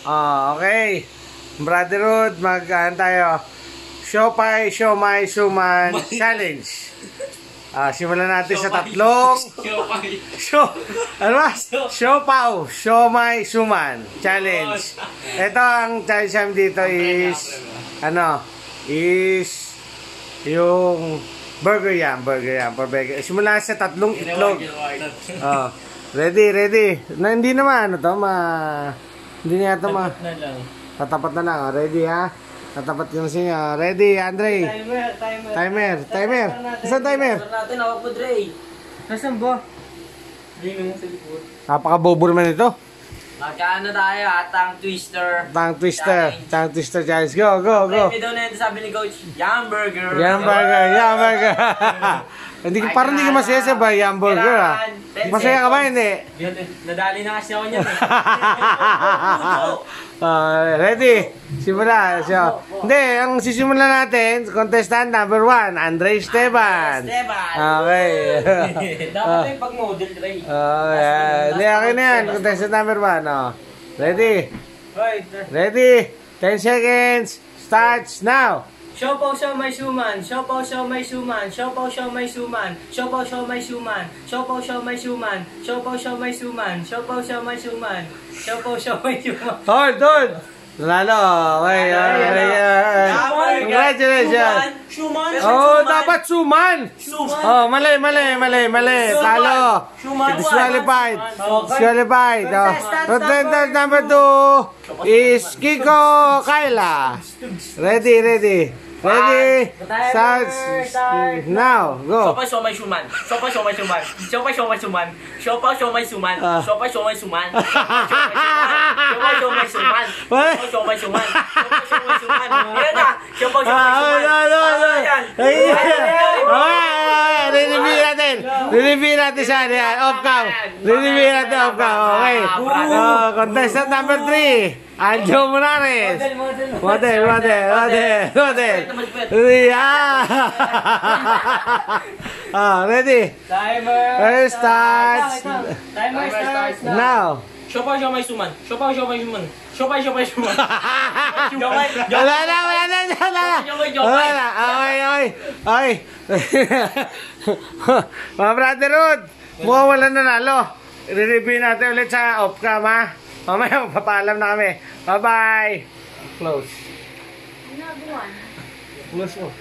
Okay. Brotherhood, mag-ano tayo. Siopay, siomay, suman, challenge. Simulan natin sa tatlong. Ano ba? Siopaw, siomay, suman, challenge. Ito ang challenge namin dito is, yung burger yan. Simulan sa tatlong itlog. Ready. Hindi naman, hindi niya ito tatapat na lang. Ready ha? Tatapat yung siya. Ready, Andre? Timer. Saan timer? Natin, hawak mo, Dre. Nasaan ba? Hindi mo sa likod. Napaka-bobo naman ito. Magkano tayo, Tang Twister. Tang Twister challenge. Go. Premi daw na yun, sabi ni Coach, Yum Burger. Parang hindi ka masaya sa Yum Burger ha. Masaya ka ba? Hindi. Nadali na kasi ako niyan. Ready? Simula. Hindi, ang sisimula natin, contestant number 1, Andre Esteban. Okay. Dapat yung pag-model, Dre. Hindi, okay na yan. Contestant number 1. Ready? 10 seconds. Starts now. Siopaw, siomay, suman. Siopaw, siomay, suman. Siopaw, siomay, suman. Siopaw, siomay, suman. Siopaw, siomay, suman. Siopaw, siomay, suman. Siopaw, siomay, suman. Siopaw, siomay, suman. Hold! Nanalo. Congratulations. Dapat suman. Mali. Talo. Disqualified. Contestant number 2 is Kiko Kayla. Ready. Starts now. Go. Siopaw, siomay, suman. Siopaw, siomay, suman. Siopaw, siomay, suman. Siopaw, siomay, suman. Siopaw, siomay, suman. Siopaw, siomay, suman. Siopaw, siomay, suman. Yan na. Siopaw, siomay, suman. Review natin siya. Off-cam. Okay. Contestant number 3. Anjo Monares. Model. Ready? Timer starts now. Siopaw, siomay, suman. Siopaw, siomay, suman. Siopaw, siomay, suman. Wala na. Okay. Mga brotherhood, mukhang wala nanalo. I-review natin ulit sa off-cam ha. Mamaya magpapaalam na kami. Bye-bye. Close. Close mo.